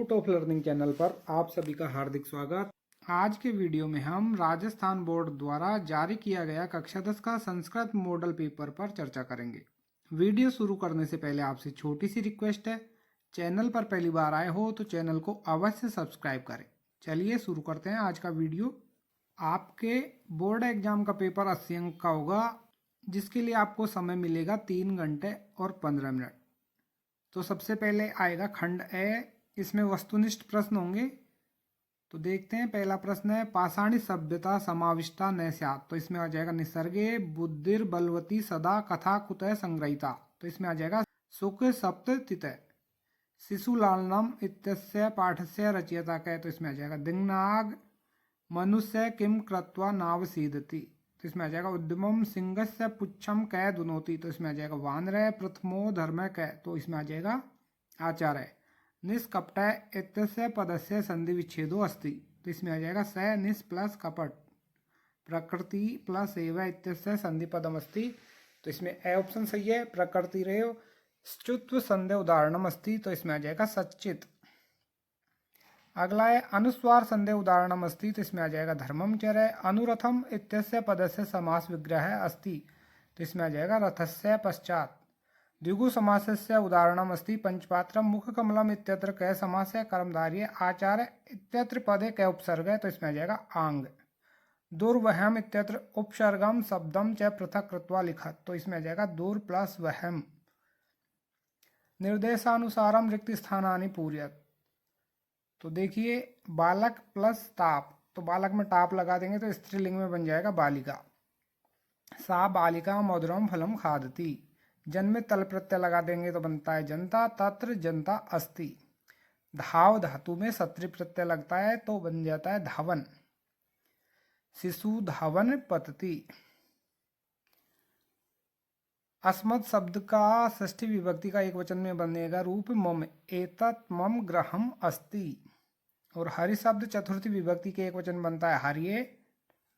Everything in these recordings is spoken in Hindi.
रूट ऑफ लर्निंग चैनल पर आप सभी का हार्दिक स्वागत। आज के वीडियो में हम राजस्थान बोर्ड द्वारा जारी किया गया कक्षा 10 का संस्कृत मॉडल पेपर पर चर्चा करेंगे। वीडियो शुरू करने से पहले आपसे छोटी सी रिक्वेस्ट है, चैनल पर पहली बार आए हो तो चैनल को अवश्य सब्सक्राइब करें। चलिए शुरू करते हैं आज का वीडियो। आपके बोर्ड एग्जाम का पेपर 80 अंक का होगा, जिसके लिए आपको समय मिलेगा 3 घंटे और 15 मिनट। तो सबसे पहले आएगा खंड ए, इसमें वस्तुनिष्ठ प्रश्न होंगे। तो देखते हैं, पहला प्रश्न है पाषाणी सभ्यता समाविष्टा न स्यात्। तो इसमें आ जाएगा निसर्गे बुद्धिर बलवती सदा कथा कुतः संग्रहिता। तो इसमें आ जाएगा सुख सप्ततितः। शिशुलालनम इत्यस्य पाठस्य रचयिता का है, तो इसमें आ जाएगा दिङ्नाग मनुष्य किम कृत्वा नावसीदति। तो इसमें आ जाएगा उद्यमम सिंहस्य पुच्छम कै दुनोति। तो इसमें आ जाएगा वानरः प्रथमो धर्म कै। तो इसमें आ जाएगा आचार्य। निष्कपट इत्यस्य पदस्य संधि विच्छेदो अस्ति। तो इसमें आ जाएगा स निस् प्लस कपट। प्रकृति प्लस एव इत्यस्य संधि पदम अस्ति। तो इसमें ए ऑप्शन सही है। प्रकृति रेव स्तुत्व संधि उदाहरणम अस्ति। तो इसमें आ जाएगा सच्चित। अगला है अनुस्वार संधि उदाहरणम अस्ति। तो इसमें आ जाएगा धर्मम चर। अनुरथम इत्यस्य पदस्य समास विग्रह अस्ति। तो इसमें आ जाएगा रथस्य पश्चात। द्विगु समासस्य उदाहरणम अस्ति। पंचपात्रम मुखकमलम इत्यत्र कै समास है। कर्मधारय आचार्य इत्यत्र पदे कै उपसर्ग है। तो इसमें आ जाएगा आंग। दुर्वहम इत्यत्र उपसर्गम शब्दम च पृथक कृत्वा लिखत। तो इसमें आ जाएगा दूर प्लस वहम। निर्देशानुसारम रिक्त स्थानानि पूरयत। तो देखिए बालक प्लस ताप, तो बालक में टाप लगा देंगे तो स्त्रीलिंग में बन जाएगा बालिका। सा बालिका मधुरम फलम खादती। जन्म तल प्रत्यय लगा देंगे तो बनता है जनता। तत्र जनता अस्ति। धाव धातु में सत्री प्रत्यय लगता है तो बन जाता है धावन। शिशु धावन पतति। अस्मत् शब्द का षष्ठी विभक्ति का एक वचन में बनेगा रूप मम। एतत् मम गृहम अस्ति। और हरि शब्द चतुर्थी विभक्ति के एक वचन बनता है हरिये,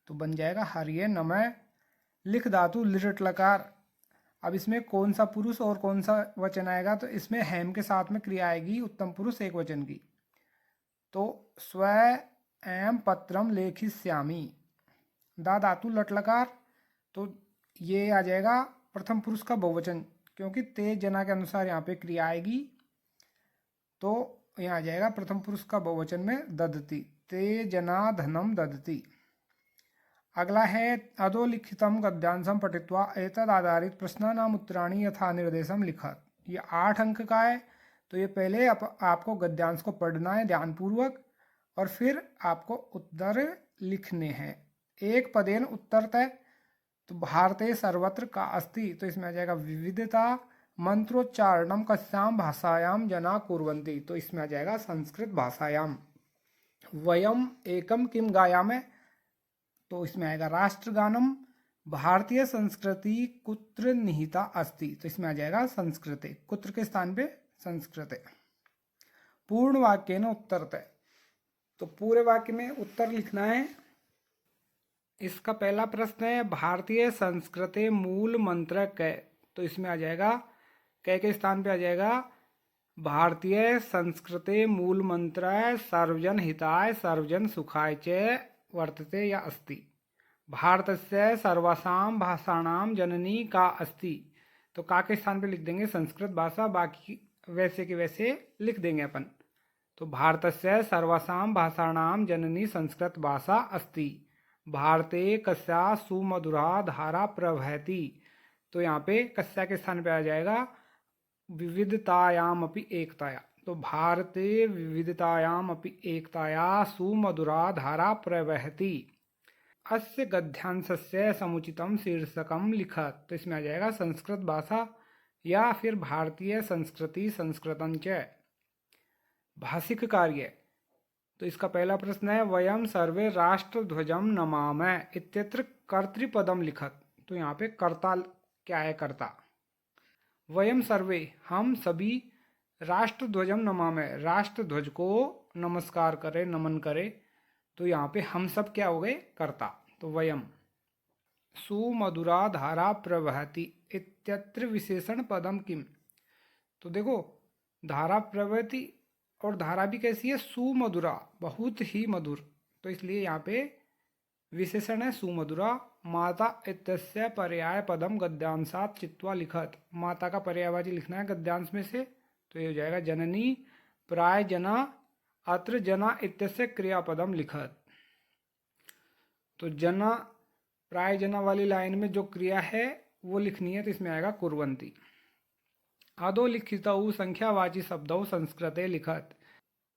तो बन जाएगा हरिये नमः। लिख धातु लिट लकार। अब इसमें कौन सा पुरुष और कौन सा वचन आएगा, तो इसमें हैम के साथ में क्रिया आएगी उत्तम पुरुष एक वचन की। तो स्व एम पत्रम लेखिष्यामि। दा धातु लट लकार, तो ये आ जाएगा प्रथम पुरुष का बहुवचन, क्योंकि ते जना के अनुसार यहाँ पे क्रिया आएगी। तो यहाँ आ जाएगा प्रथम पुरुष का बहुवचन में ददती। ते जना धनम ददती। अगला है अधोलिखितम गद्यांशम पठित्वा एतद आधारित प्रश्नानाम उत्तराणि यथा निर्देशम लिखत। ये 8 अंक का है। तो ये पहले आपको गद्यांश को पढ़ना है ध्यानपूर्वक और फिर आपको उत्तर लिखने हैं। एक पदेन उत्तरतः। तो भारते सर्वत्र का अस्ति। तो इसमें आ जाएगा विविधता मंत्रोच्चारणम कस्याम भाषायाम जना कुर्वन्ति। तो इसमें आ जाएगा संस्कृत भाषायाम। वयम एकम किम गायामः। तो इसमें आएगा राष्ट्रगानम। भारतीय संस्कृति कुत्र निहिता अस्ति। तो इसमें आ जाएगा संस्कृते। कुत्र के स्थान पे संस्कृते। पूर्ण वाक्य न उत्तरतः। तो पूरे वाक्य में उत्तर लिखना है। इसका पहला प्रश्न है भारतीय संस्कृति मूल मंत्र कै। तो इसमें आ जाएगा कै के स्थान पे आ जाएगा भारतीय संस्कृति मूल मंत्र सर्वजन हिताय सर्वजन सुखाय च वर्तते या अस्ति। भारतस्य सर्वासाम भाषाणाम जननी का अस्ति। तो का के स्थान पे लिख देंगे संस्कृत भाषा, बाकी वैसे के वैसे लिख देंगे अपन। तो भारतस्य सर्वासाम भाषाणाम जननी संस्कृत भाषा अस्ति। भारते कस्या सुमधुरा धारा प्रवहति। तो यहाँ पे कस्या के स्थान पे आ जाएगा विविधतायाम अपि एकताया। तो भारते विविधतायाम अपि एकताया सुमधुरा धारा प्रवहति। अस्य गद्यांशस्य समुचितम शीर्षकम लिखत। तो इसमें आ जाएगा संस्कृत भाषा या फिर भारतीय संस्कृति संस्कृतं च। भाषिक कार्य। तो इसका पहला प्रश्न है वयम सर्वे राष्ट्रध्वजम नमामः इत्यत्र कर्तृपदम लिखत। तो यहाँ पे कर्ता क्या है, कर्ता। वयम सर्वे हम सभी राष्ट्रध्वजम नमामः राष्ट्र ध्वज को नमस्कार करें नमन करें। तो यहाँ पे हम सब क्या हो गए, कर्ता। तो वयम। सुमधुरा धारा प्रवहति इत्यत्र विशेषण पदम किम। तो देखो धारा प्रवहति और धारा भी कैसी है, सुमधुरा, बहुत ही मधुर, तो इसलिए यहाँ पे विशेषण है सुमधुरा। माता इत्यस्य पर्याय पदम गद्यांशात चित्वा लिखत, माता का पर्यायवाची लिखना है गद्यांश में से, तो ये हो जाएगा जननी प्राय जना अत्र जना इत्यस्य क्रियापदम लिखत। तो जना प्राय जना वाली लाइन में जो क्रिया है वो लिखनी है, तो इसमें आएगा कुर्वन्ति। अधोलिखितौ संख्यावाची शब्दों संस्कृते लिखत,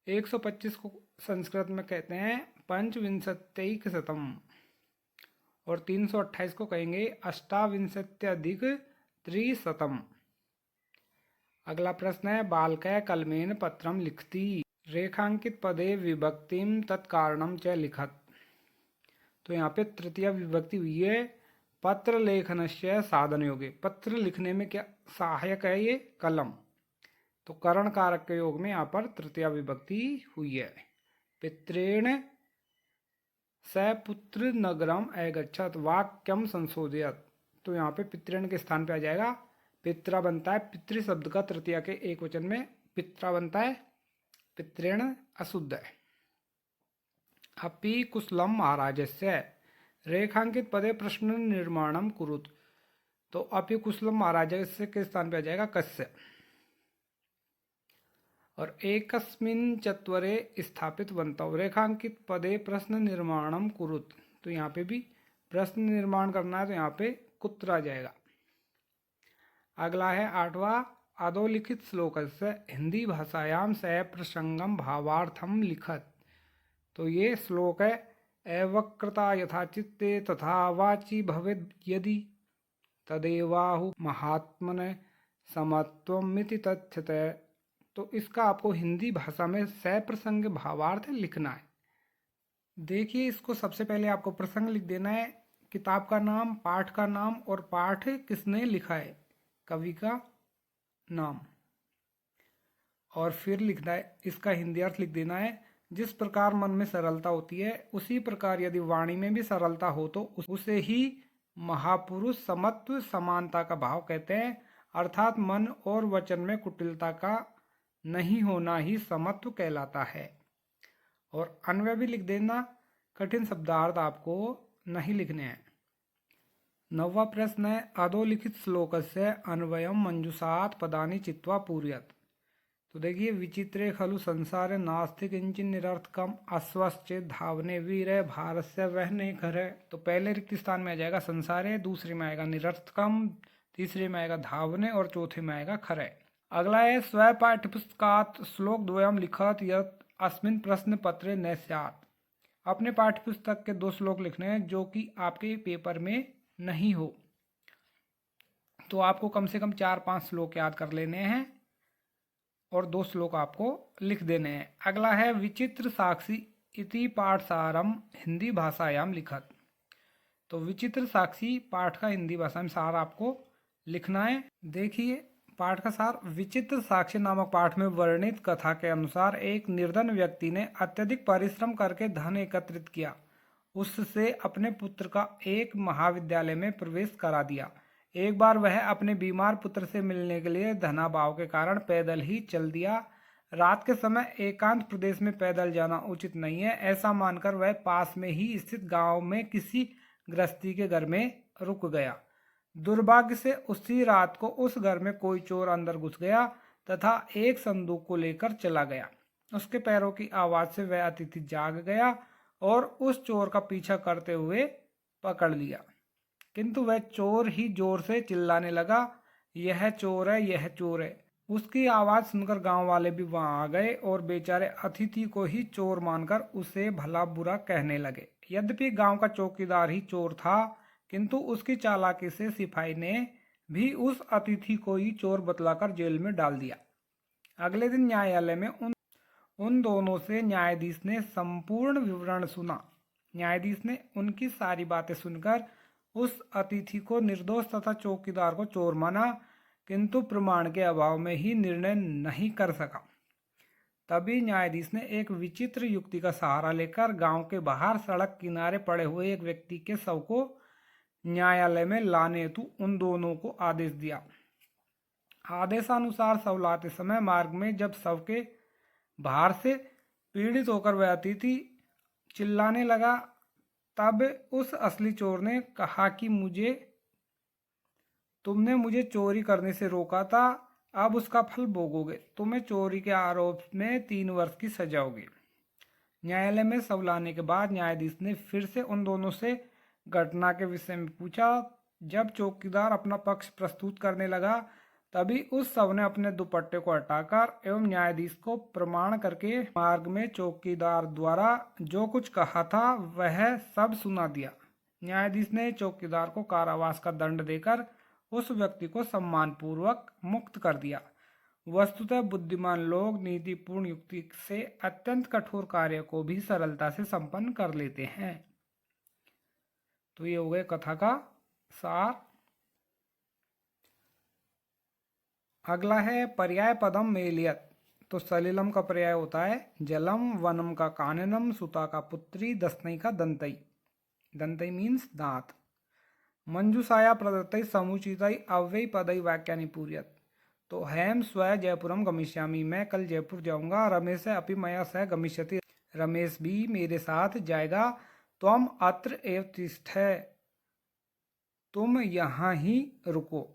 125 को संस्कृत में कहते हैं पंचविंशत्यैकशतम, और 328 को कहेंगे अष्टाविंशत्यधिक त्रिशतम। अगला प्रश्न है बालकः कलमेन पत्रम लिखति, रेखांकित पदे विभक्तिम तत्कारणम च लिखत। तो यहाँ पे तृतीय विभक्ति हुई है पत्र लेखनस्य साधन योगे, पत्र लिखने में क्या सहायक है ये कलम, तो करण कारक के योग में यहाँ पर तृतीय विभक्ति हुई है। पित्रेण सपुत्र नगरम अगच्छत वाक्यम संशोधयत, तो यहाँ पे पित्रेण के स्थान पे आ जाएगा पित्रा बनता है, पितृ शब्द का तृतीय के एक वचन में पित्रा बनता है, पित्रेण अशुद्ध है। अपि कुशलम महाराजस्य रेखांकित पदे प्रश्न निर्माणम कुरुत, तो अपि कुशलम महाराजस्य के स्थान पे आ जाएगा कस्य। और एकस्मिन् चत्वरे स्थापित वन्तौ रेखांकित पदे प्रश्न निर्माणम कुरुत, तो यहाँ पे भी प्रश्न निर्माण करना है, तो यहाँ पे कुत्र आ जाएगा। अगला है 8वां अधोलिखित श्लोक से हिंदी भाषायाम सप्रसंगम भावार्थम लिखत, तो ये श्लोक है एवक्रता यथाचित्ते तथा वाची भवेद यदि तदेवाहु महात्मने समत्वमिति तथ्यते, तो इसका आपको हिंदी भाषा में सप्रसंग भावार्थ लिखना है। देखिए इसको सबसे पहले आपको प्रसंग लिख देना है, किताब का नाम, पाठ का नाम और पाठ किसने लिखा है, कवि का नाम, और फिर लिखना है इसका हिंदी अर्थ लिख देना है। जिस प्रकार मन में सरलता होती है उसी प्रकार यदि वाणी में भी सरलता हो तो उसे ही महापुरुष समत्व समानता का भाव कहते हैं, अर्थात मन और वचन में कुटिलता का नहीं होना ही समत्व कहलाता है। और अन्वय भी लिख देना, कठिन शब्दार्थ आपको नहीं लिखने हैं। 9वां प्रश्न है अधोलिखित श्लोक से अन्वयम मंजुषात पदानि चित्वा पूर्यत, तो देखिए विचित्रे खलु संसारे नास्ति किंचिन निरर्थकम अस्वस्थ धावने वीर भारस्य वह नहीं खरे, तो पहले रिक्त स्थान में आ जाएगा संसारे, दूसरे में आएगा निरर्थकम, तीसरे में आएगा धावने और चौथे में आएगा खरे। अगला है स्व पाठ्यपुस्तकात श्लोक द्वयम लिखत यत अस्मिन प्रश्न पत्रे न स्यात्, अपने पाठ्यपुस्तक के 2 श्लोक लिखने हैं जो कि आपके पेपर में नहीं हो, तो आपको कम से कम 4-5 श्लोक याद कर लेने हैं और 2 श्लोक आपको लिख देने हैं। अगला है विचित्र साक्षी इति पाठसारम हिंदी भाषायाम लिखत, तो विचित्र साक्षी पाठ का हिंदी भाषा में सार आपको लिखना है। देखिए पाठ का सार, विचित्र साक्षी नामक पाठ में वर्णित कथा के अनुसार एक निर्धन व्यक्ति ने अत्यधिक परिश्रम करके धन एकत्रित किया, उससे अपने पुत्र का एक महाविद्यालय में प्रवेश करा दिया। एक बार वह अपने बीमार पुत्र से मिलने के लिए धनाभाव के कारण पैदल ही चल दिया। रात के समय एकांत प्रदेश में पैदल जाना उचित नहीं है, ऐसा मानकर वह पास में ही स्थित गांव में किसी गृहस्थी के घर में रुक गया। दुर्भाग्य से उसी रात को उस घर में कोई चोर अंदर घुस गया तथा एक संदूक को लेकर चला गया। उसके पैरों की आवाज से वह अतिथि जाग गया और उस चोर का पीछा करते हुए पकड़ लिया, किंतु वह चोर ही जोर से चिल्लाने लगा, यह चोर है, यह चोर है। उसकी आवाज सुनकर गांव वाले भी वहां आ गए और बेचारे अतिथि को ही चोर मानकर उसे भला बुरा कहने लगे। यद्यपि गांव का चौकीदार ही चोर था, किंतु उसकी चालाकी से सिपाही ने भी उस अतिथि को ही चोर बतलाकर जेल में डाल दिया। अगले दिन न्यायालय में उन दोनों से न्यायाधीश ने संपूर्ण विवरण सुना। न्यायाधीश ने उनकी सारी बातें सुनकर उस अतिथि को निर्दोष तथा चौकीदार को चोर माना, किंतु प्रमाण के अभाव में ही निर्णय नहीं कर सका। तभी न्यायाधीश ने एक विचित्र युक्ति का सहारा लेकर गांव के बाहर सड़क किनारे पड़े हुए एक व्यक्ति के शव को न्यायालय में लाने हेतु उन दोनों को आदेश दिया। आदेशानुसार शव लाते समय मार्ग में जब शव के बाहर से पीड़ित होकर वह अतिथि चिल्लाने लगा। तब उस असली चोर ने कहा कि तुमने मुझे चोरी करने से रोका था, अब उसका फल भोगोगे। तुम्हें चोरी के आरोप में 3 वर्ष की सजा होगी। न्यायालय में सब लाने के बाद न्यायाधीश ने फिर से उन दोनों से घटना के विषय में पूछा। जब चौकीदार अपना पक्ष प्रस्तुत करने लगा, तभी उस सब ने अपने दुपट्टे को हटाकर एवं न्यायाधीश को प्रमाण करके मार्ग में चौकीदार द्वारा जो कुछ कहा था वह सब सुना दिया। न्यायाधीश ने चौकीदार को कारावास का दंड देकर उस व्यक्ति को सम्मानपूर्वक मुक्त कर दिया। वस्तुतः बुद्धिमान लोग नीतिपूर्ण युक्ति से अत्यंत कठोर कार्य को भी सरलता से संपन्न कर लेते हैं। तो ये हो गए कथा का सार। अगला है पर्याय पदम मेलियत। तो सलिलम का पर्याय होता है जलम, वनम का काननम, सुता का पुत्री, दसनई का दंतई। दंतई मीन्स दांत। मंजुषाया प्रदत्तई समुचितई अव्ययी पदई वाक्यानि पूर्यत। तो हैम स्व जयपुरम गमिष्यामि, मैं कल जयपुर जाऊंगा। रमेश अपि मया सह गमिष्यति, रमेश भी मेरे साथ जाएगा। त्वम अत्र एव तिष्ठ, तुम यहाँ ही रुको।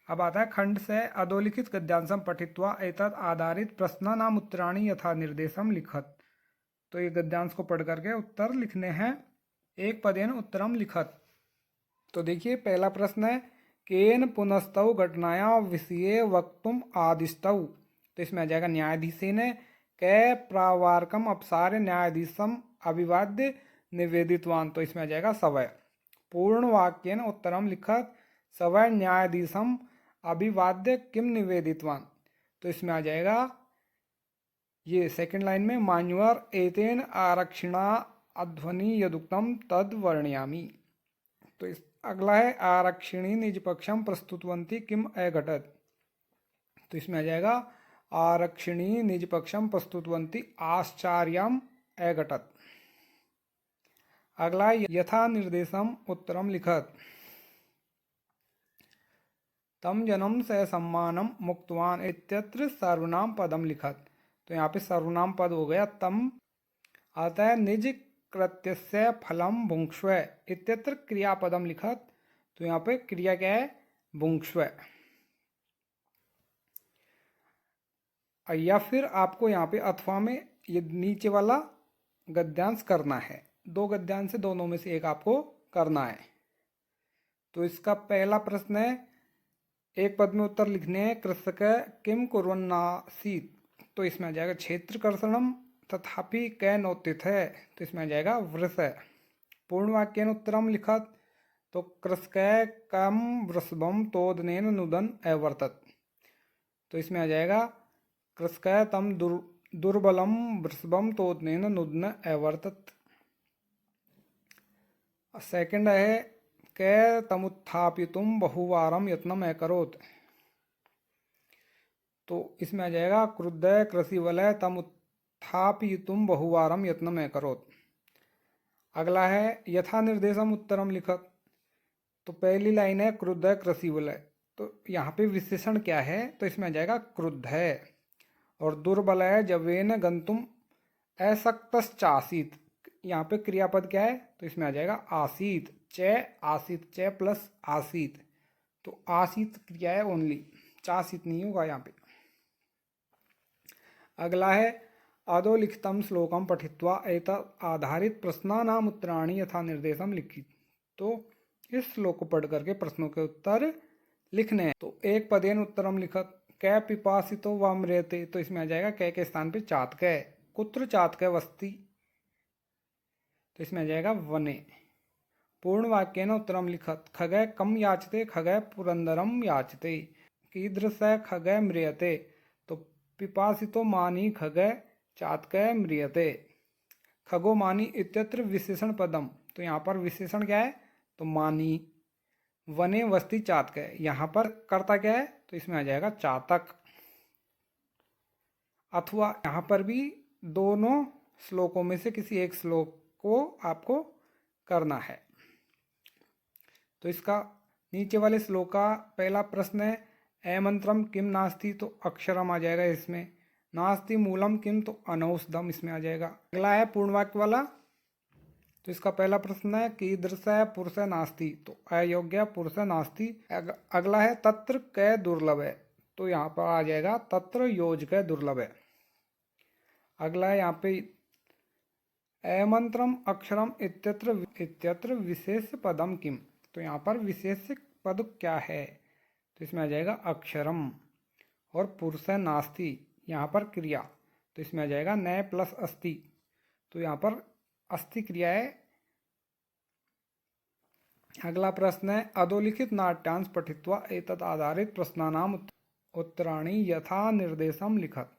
अब आता है खंड से अधोलिखित गद्यांशम पठित्वा एतद आधारित प्रश्नानाम उत्तराणि यथा निर्देशम लिखत। तो ये गद्यांश को पढ़ करके उत्तर लिखने हैं। एक पदेन उत्तरम लिखत। तो देखिए पहला प्रश्न है केन पुनस्तौ घटनाया विषये वक्तुम आदिष्टौ। तो इसमें आ जाएगा न्यायाधीशेन कै प्रावारकम अपसार्य न्यायाधीशम अभिवाद्य निवेदितवान। तो इसमें आ जाएगा सवय। पूर्ण वाक्येन उत्तरम लिखत सवय न्यायाधीशम अभिवाद्य किम निवेदितवान। तो इसमें आ जाएगा ये सेकंड लाइन में मान्युअर एतेन आरक्षिणा अध्वनि यदुक्तम तद वर्णयामि। तो इस अगला है आरक्षिणी निजपक्षम प्रस्तुतवंती किम अघटत। तो इसमें आ जाएगा आरक्षिणी निजपक्षम प्रस्तुतवंती आश्चर्यम अघटत। अगला यथा निर्देशम उत्तरम लिखत। तम जनम से सम्मानम मुक्तवान इत्यत्र सर्वनाम पदम लिखत। तो यहाँ पे सर्वनाम पद हो गया तम। आता है निज कृत्यस्य फलम भुंक्ष्व इत्यत्र क्रियापदम लिखत। तो यहाँ पे क्रिया क्या है भुंक्ष्व। या फिर आपको यहाँ पे अथवा में ये नीचे वाला गद्यांश करना है। 2 गद्यांश से दोनों में से एक आपको करना है। तो इसका पहला प्रश्न है एक पद में उत्तर लिखने हैं कृषक किम कुर्वन्नासीत्। तो इसमें आ जाएगा क्षेत्र कर्षणम तथापि कै नोत्थित है। तो इसमें आ जाएगा वृष। पूर्ण वाक्यन उत्तरम लिखत। तो कृषक कम वृषभम तोदनेन नुदन अवर्तत। तो इसमें आ जाएगा कृषक तम दुर्बलम वृषभम तोदनेन नुदन अवर्तत। सेकंड है कै तमुत्थापितुम बहुवारम यत्नम अकरोत्। तो इसमें आ जाएगा क्रुद्ध कृषिवलय तमुत्थापितुम बहुवारम यत्नम अकरोत्। अगला है यथा निर्देशम उत्तरम लिखत। तो पहली लाइन है क्रुद्ध कृषिवलय। तो यहाँ पे विशेषण क्या है। तो इसमें आ जाएगा क्रुद्ध है। और दुर्बलय जवेन गंतुम असक्तश्चासीत। यहाँ पे क्रियापद क्या है। तो इसमें आ जाएगा आसीत। च आसीत, च प्लस आसीत। तो आसीत क्रिया है ओनली, चासीत नहीं होगा यहाँ पे। अगला है अधोलिखितम श्लोकम पठित्वा एतत् आधारित प्रश्नानाम उत्तराणि यथा निर्देशम लिखित। तो इस श्लोक को पढ़ करके प्रश्नों के उत्तर लिखने हैं। तो एक पदेन उत्तरम लिखत कै पिपासितो वाम्रेते। तो इसमें आ जाएगा कै के स्थान पे चातकै। कुत्र चातकै वस्ति। तो इसमें आ जाएगा वने। पूर्ण वाक्येन उत्तरम लिखत खगै कम याचते खगै पुरंदरम याचते। कीदृश खगै म्रियते। तो पिपासितो मानी खगै चातकै म्रियते। खगो मानी इत्यत्र विशेषण पदम। तो यहाँ पर विशेषण क्या है। तो मानी। वने वस्ति चातकै। यहाँ पर कर्ता क्या है। तो इसमें आ जाएगा चातक। अथवा यहाँ पर भी दोनों श्लोकों में से किसी एक श्लोक को आपको करना है। तो इसका नीचे वाले श्लोक का पहला प्रश्न है अमंत्रम किम नास्ति। तो अक्षरम आ जाएगा इसमें। नास्ति मूलम किम, तो अनौषधम इसमें आ जाएगा। अगला है पूर्ण वाक्य वाला। तो इसका पहला प्रश्न है कीदृश पुरुष नास्ति, तो अयोग्य पुरुष नास्ति। अगला है तत्र कै दुर्लभ है, तो यहाँ पर आ जाएगा तत्र योजक दुर्लभ है। अगला है यहाँ पे अमंत्रम अक्षरम इत्यत्र विशेष पदम किम, तो यहाँ पर विशेष पद क्या है, तो इसमें आ जाएगा अक्षरम। और पुरुष नास्ति, यहाँ पर क्रिया, तो इसमें आ जाएगा नय प्लस अस्ति, तो यहाँ पर अस्ति क्रिया है। अगला प्रश्न है अधोलिखित नाट्यांश पठित्वा एतत् आधारित प्रश्नानाम उत्तराणि यथा निर्देशम लिखत।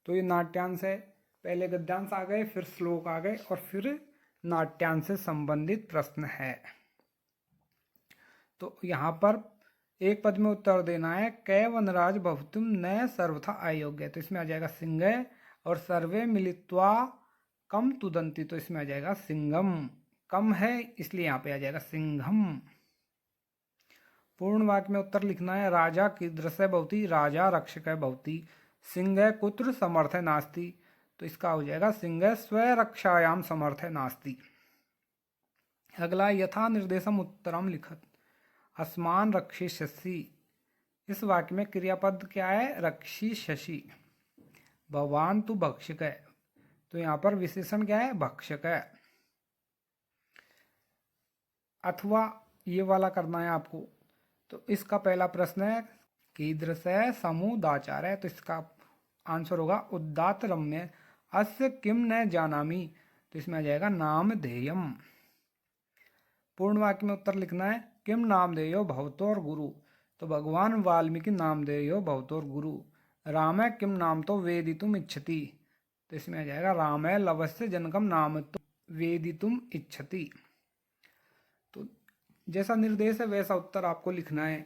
तो ये नाट्यांश है, पहले गद्यांश आ गए, फिर श्लोक आ गए और फिर नाट्यांश से संबंधित प्रश्न है। तो यहाँ पर एक पद में उत्तर देना है कै वनराज भवतुम न सर्वथा अयोग्य, तो इसमें आ जाएगा सिंह। और सर्वे मिलित्वा कम तुदंती, तो इसमें आ जाएगा सिंघम। कम है इसलिए यहाँ पे आ जाएगा सिंघम। पूर्ण वाक्य में उत्तर लिखना है राजा कीदृश भवति, राजा रक्षक भवति। सिंह कुत्र समर्थ नास्ति, तो इसका हो जाएगा सिंह स्वरक्षायाम समर्थ नास्ति। अगला यथा निर्देशम उत्तरम लिखत अस्मान रक्षिष्यसि। इस वाक्य में क्रियापद क्या है, रक्षिष्यसि। भगवान तू भक्षक है, तो यहाँ पर विशेषण क्या है, भक्षक है। अथवा ये वाला करना है आपको। तो इसका पहला प्रश्न है कीदृश समुदाचार है, तो इसका आंसर होगा उदात्त रम्य अस्य किम न जानामि, तो इसमें आ जाएगा नामधेयम। पूर्ण वाक्य में उत्तर लिखना है किम नामधेयो भवतोर गुरु, तो भगवान वाल्मीकि नामधेयो भवतोर गुरु। राम है किम नाम तो वेदितुम इच्छति, तो इसमें आ जाएगा राम है लवस्य जनकम नाम तो वेदितुम इच्छति। तो जैसा निर्देश है वैसा उत्तर आपको लिखना है।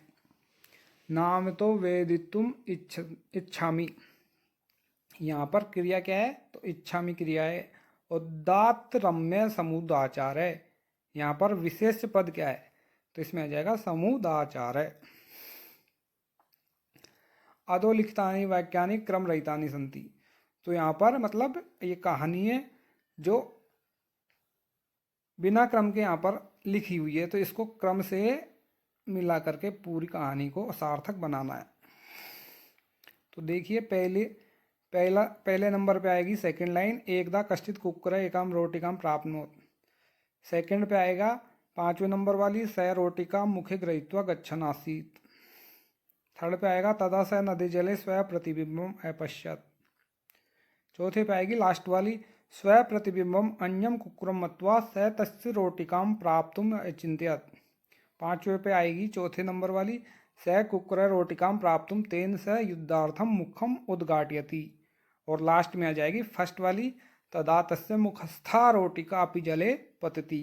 नाम तो वेदितुम इच्छामि, यहाँ पर क्रिया क्या है, तो इच्छामि क्रिया है। उदात्त रम्य समुदाचार है, यहाँ पर विशेष पद क्या है, तो इसमें आ जाएगा समुदाचार है। अधोलिखितानि वाक्यानि क्रम रहितानि सन्ति, तो यहाँ पर मतलब ये कहानी है जो बिना क्रम के यहाँ पर लिखी हुई है, तो इसको क्रम से मिला करके पूरी कहानी को सार्थक बनाना है। तो देखिए पहले नंबर पे आएगी सेकंड लाइन, एकदा कश्चित कुक्कुर एकाम रोटिकाम प्राप्नोत। सेकंड पे आएगा 5वें नंबर वाली स रोटिका मुखे गृहीत्वा गच्छन् आसीत्। थर्ड पे आएगा तदा स नदी जले स्व प्रतिबिंबम अपश्यत्। चौथे पे आएगी लास्ट वाली स्व प्रतिबिंबम अन्यम कुक्कुरम मत्वा स तस्य रोटिकाम प्राप्तुम अचिंत्यत। 5वें पे आएगी चौथे नंबर वाली स कुक्कुर रोटिकाम प्राप्तुम तेन स युद्धार्थम मुखम उद्घाटयति। और लास्ट में आ जाएगी फर्स्ट वाली तदा तस्य मुखस्था रोटिका अपि जले पतति।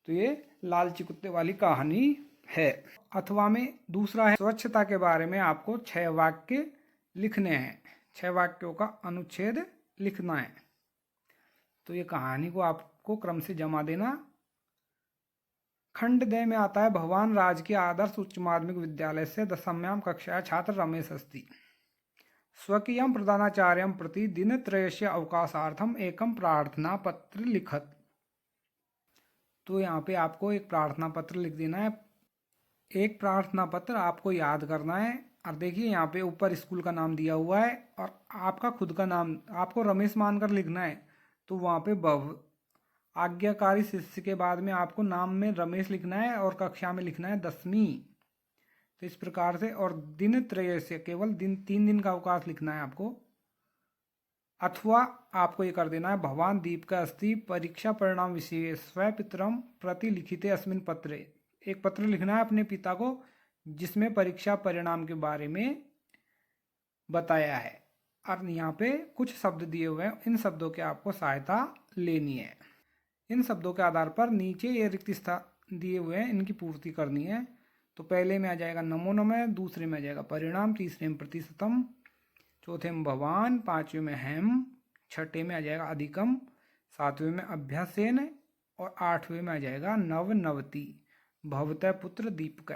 तो ये लालची कुत्ते वाली कहानी है। अथवा में दूसरा है स्वच्छता के बारे में आपको 6 वाक्य लिखने हैं, 6 वाक्यों का अनुच्छेद लिखना है। तो ये कहानी को आपको क्रम से जमा देना। खंड दे में आता है भगवान राजकीय आदर्श उच्च माध्यमिक विद्यालय से 10वीं कक्षा छात्र रमेश अस्ति स्वकीयं प्रधानाचार्यं प्रति दिनत्रयस्य अवकाशार्थम एकम प्रार्थना पत्र लिखत। तो यहाँ पे आपको एक प्रार्थना पत्र लिख देना है। एक प्रार्थना पत्र आपको याद करना है। और देखिए यहाँ पे ऊपर स्कूल का नाम दिया हुआ है और आपका खुद का नाम आपको रमेश मानकर लिखना है। तो वहाँ पे आज्ञाकारी शिष्य के बाद में आपको नाम में रमेश लिखना है और कक्षा में लिखना है 10वीं। तो इस प्रकार से, और दिन त्रय से केवल 3 दिन का अवकाश लिखना है आपको। अथवा आपको ये कर देना है भगवान दीप का अस्ति परीक्षा परिणाम विषय स्वपितरम प्रति लिखिते अस्मिन पत्रे। एक पत्र लिखना है अपने पिता को जिसमें परीक्षा परिणाम के बारे में बताया है। और यहाँ पे कुछ शब्द दिए हुए हैं, इन शब्दों की आपको सहायता लेनी है। इन शब्दों के आधार पर नीचे ये रिक्त स्थान दिए हुए हैं, इनकी पूर्ति करनी है। तो पहले में आ जाएगा नमो नमः, दूसरे में आ जाएगा परिणाम, तीसरे में प्रतिशतम, चौथे में भगवान, 5वें में हेम, 6ठे में आ जाएगा अधिकम, 7वें में अभ्यासेन और 8वें में आ जाएगा नवनवति भवतः पुत्र दीपक।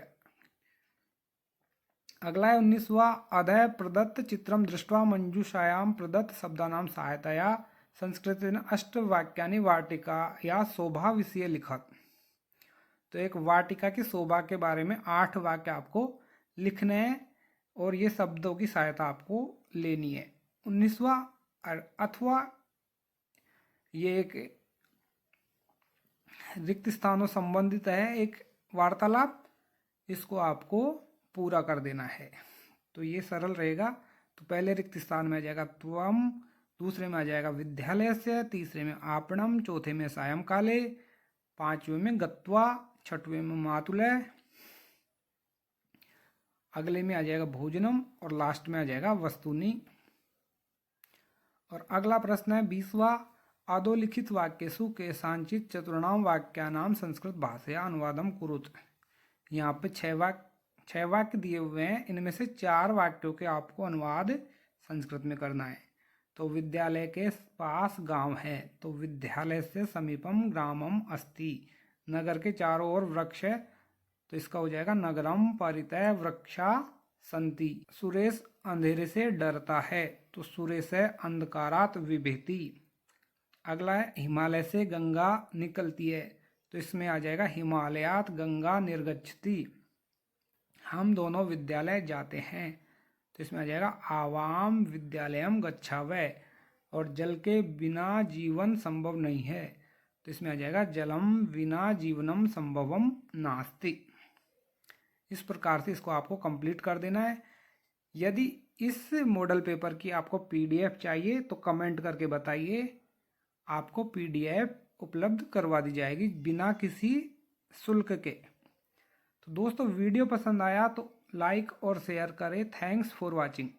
अगला है 19वां, अधः प्रदत्त चित्रम दृष्ट्वा मंजूषायाम प्रदत्त शब्दानाम सहायतया संस्कृतेन अष्टवाक्यानि वाटिका या शोभा विषय लिखत। तो एक वाटिका की शोभा के बारे में 8 वाक्य आपको लिखने हैं और ये शब्दों की सहायता आपको लेनी है। 19वां, अथवा ये एक रिक्त स्थानों संबंधित है एक वार्तालाप, इसको आपको पूरा कर देना है। तो ये सरल रहेगा। तो पहले रिक्त स्थान में आ जाएगा त्वम, दूसरे में आ जाएगा विद्यालय से, तीसरे में आपणम, चौथे में सायंकाले, पांचवें में गत्वा, छठवें में मातुलय, अगले में आ जाएगा भोजनम और लास्ट में आ जाएगा वस्तुनि। और अगला प्रश्न है 20वां, अधोलिखित वाक्येषु केषांचित् चतुर्णाम वाक्यानाम संस्कृत भाषया अनुवादम कुरुत। यहाँ पे 6 वाक्य दिए हुए हैं, इनमें से 4 वाक्यों के आपको अनुवाद संस्कृत में करना है। तो विद्यालय के पास गांव है, तो विद्यालय से समीपम ग्रामम अस्ति। नगर के चारों ओर वृक्ष है, तो इसका हो जाएगा नगरम परितः वृक्षा संति। सुरेश अंधेरे से डरता है, तो सुरेश है अंधकारात विभेति। अगला है हिमालय से गंगा निकलती है, तो इसमें आ जाएगा हिमालयात गंगा निर्गच्छति। हम दोनों विद्यालय जाते हैं, तो इसमें आ जाएगा आवाम विद्यालयम गच्छावै। और जल के बिना जीवन संभव नहीं है, तो इसमें आ जाएगा जलम विना जीवनम संभवम नास्ति। इस प्रकार से इसको आपको कंप्लीट कर देना है। यदि इस मॉडल पेपर की आपको पीडीएफ चाहिए तो कमेंट करके बताइए, आपको पीडीएफ उपलब्ध करवा दी जाएगी बिना किसी शुल्क के। तो दोस्तों वीडियो पसंद आया तो लाइक और शेयर करें। Thanks for watching.